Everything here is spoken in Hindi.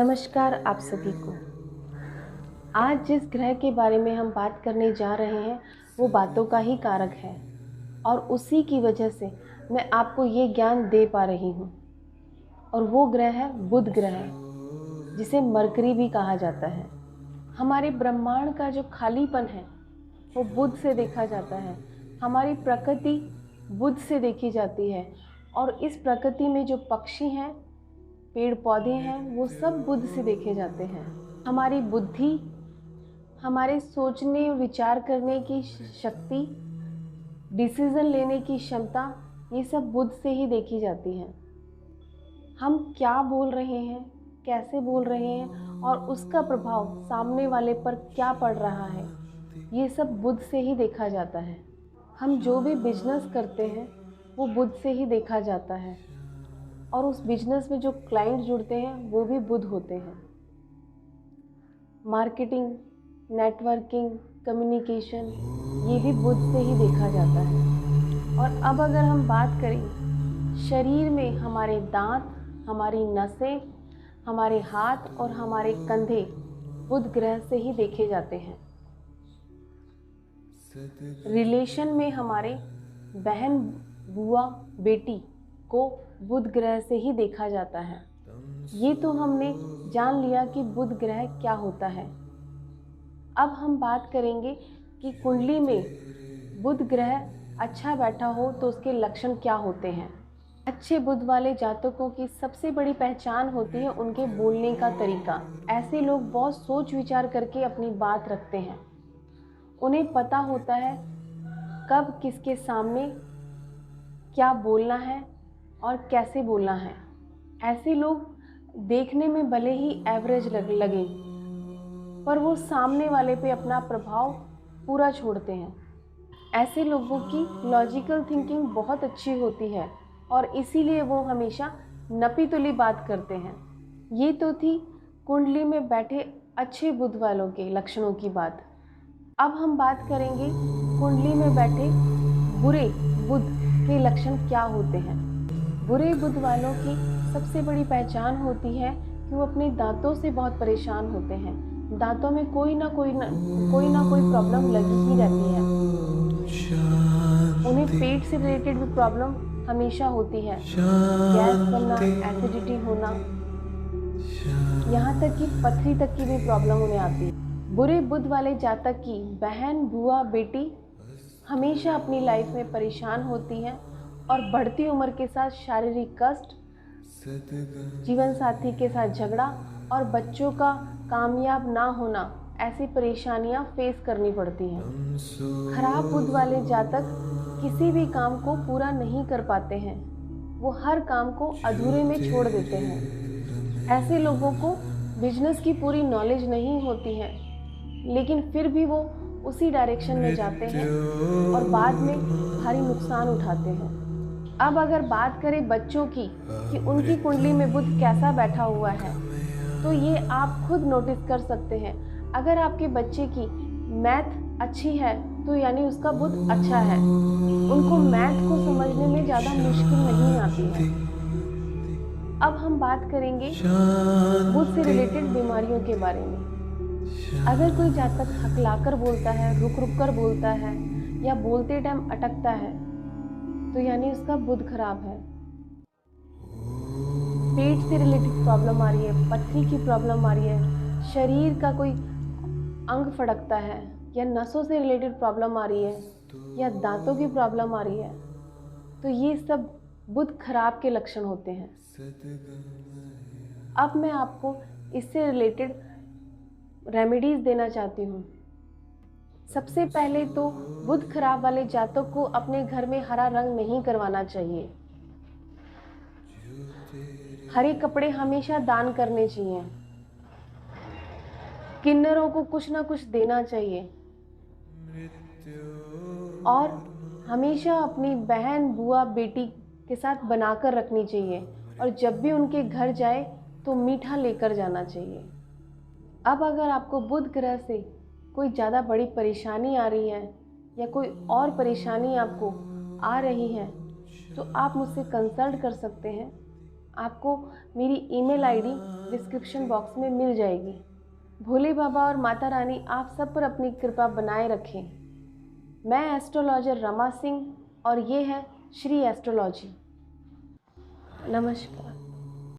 नमस्कार आप सभी को। आज जिस ग्रह के बारे में हम बात करने जा रहे हैं वो बातों का ही कारक है और उसी की वजह से मैं आपको ये ज्ञान दे पा रही हूँ। और वो ग्रह है बुध ग्रह, जिसे मरकरी भी कहा जाता है। हमारे ब्रह्मांड का जो खालीपन है वो बुध से देखा जाता है। हमारी प्रकृति बुध से देखी जाती है और इस प्रकृति में जो पक्षी हैं, पेड़ पौधे हैं, वो सब बुध से देखे जाते हैं। हमारी बुद्धि, हमारे सोचने विचार करने की शक्ति, डिसीजन लेने की क्षमता, ये सब बुध से ही देखी जाती है। हम क्या बोल रहे हैं, कैसे बोल रहे हैं और उसका प्रभाव सामने वाले पर क्या पड़ रहा है, ये सब बुध से ही देखा जाता है। हम जो भी बिजनेस करते हैं वो बुध से ही देखा जाता है और उस बिजनेस में जो क्लाइंट जुड़ते हैं वो भी बुध होते हैं। मार्केटिंग, नेटवर्किंग, कम्युनिकेशन, ये भी बुध से ही देखा जाता है। और अब अगर हम बात करें, शरीर में हमारे दांत, हमारी नसें, हमारे हाथ और हमारे कंधे बुध ग्रह से ही देखे जाते हैं। रिलेशन में हमारे बहन, बुआ, बेटी को बुध ग्रह से ही देखा जाता है। ये तो हमने जान लिया कि बुध ग्रह क्या होता है। अब हम बात करेंगे कि कुंडली में बुध ग्रह अच्छा बैठा हो तो उसके लक्षण क्या होते हैं। अच्छे बुध वाले जातकों की सबसे बड़ी पहचान होती है उनके बोलने का तरीका। ऐसे लोग बहुत सोच विचार करके अपनी बात रखते हैं। उन्हें पता होता है कब किसके सामने क्या बोलना है और कैसे बोलना है। ऐसे लोग देखने में भले ही एवरेज लगे, पर वो सामने वाले पे अपना प्रभाव पूरा छोड़ते हैं। ऐसे लोगों की लॉजिकल थिंकिंग बहुत अच्छी होती है और इसीलिए वो हमेशा नपी तुली बात करते हैं। ये तो थी कुंडली में बैठे अच्छे बुध वालों के लक्षणों की बात। अब हम बात करेंगे कुंडली में बैठे बुरे बुध के लक्षण क्या होते हैं। बुरे बुध वालों की सबसे बड़ी पहचान होती है कि वो अपने दांतों से बहुत परेशान होते हैं। दांतों में कोई ना कोई प्रॉब्लम लगी ही रहती है। उन्हें पेट से रिलेटेड भी प्रॉब्लम हमेशा होती है, गैस बनना, एसिडिटी होना, यहाँ तक कि पथरी तक की भी प्रॉब्लम उन्हें आती है। बुरे बुध वाले जातक की बहन, बुआ, बेटी हमेशा अपनी लाइफ में परेशान होती हैं और बढ़ती उम्र के साथ शारीरिक कष्ट, जीवन साथी के साथ झगड़ा और बच्चों का कामयाब ना होना, ऐसी परेशानियां फेस करनी पड़ती हैं। खराब बुध वाले जातक किसी भी काम को पूरा नहीं कर पाते हैं। वो हर काम को अधूरे में छोड़ देते हैं। ऐसे लोगों को बिजनेस की पूरी नॉलेज नहीं होती है, लेकिन फिर भी वो उसी डायरेक्शन में जाते हैं और बाद में भारी नुकसान उठाते हैं। अब अगर बात करें बच्चों की कि उनकी कुंडली में बुध कैसा बैठा हुआ है, तो ये आप खुद नोटिस कर सकते हैं। अगर आपके बच्चे की मैथ अच्छी है तो यानी उसका बुध अच्छा है। उनको मैथ को समझने में ज़्यादा मुश्किल नहीं आती है। अब हम बात करेंगे बुध से रिलेटेड बीमारियों के बारे में। अगर कोई जातक हकलाकर बोलता है, रुक रुक कर बोलता है या बोलते टाइम अटकता है, तो यानी उसका बुध खराब है। पेट से रिलेटेड प्रॉब्लम आ रही है, पथरी की प्रॉब्लम आ रही है, शरीर का कोई अंग फड़कता है या नसों से रिलेटेड प्रॉब्लम आ रही है या दांतों की प्रॉब्लम आ रही है, तो ये सब बुध खराब के लक्षण होते हैं। अब मैं आपको इससे रिलेटेड रेमेडीज देना चाहती हूँ। सबसे पहले तो बुध खराब वाले जातक को अपने घर में हरा रंग नहीं करवाना चाहिए। हरे कपड़े हमेशा दान करने चाहिए। किन्नरों को कुछ ना कुछ देना चाहिए और हमेशा अपनी बहन, बुआ, बेटी के साथ बनाकर रखनी चाहिए और जब भी उनके घर जाए तो मीठा लेकर जाना चाहिए। अब अगर आपको बुध ग्रह से कोई ज़्यादा बड़ी परेशानी आ रही है या कोई और परेशानी आपको आ रही है, तो आप मुझसे कंसल्ट कर सकते हैं। आपको मेरी ईमेल आईडी डिस्क्रिप्शन बॉक्स में मिल जाएगी। भोले बाबा और माता रानी आप सब पर अपनी कृपा बनाए रखें। मैं एस्ट्रोलॉजर रमा सिंह और ये है श्री एस्ट्रोलॉजी। नमस्कार।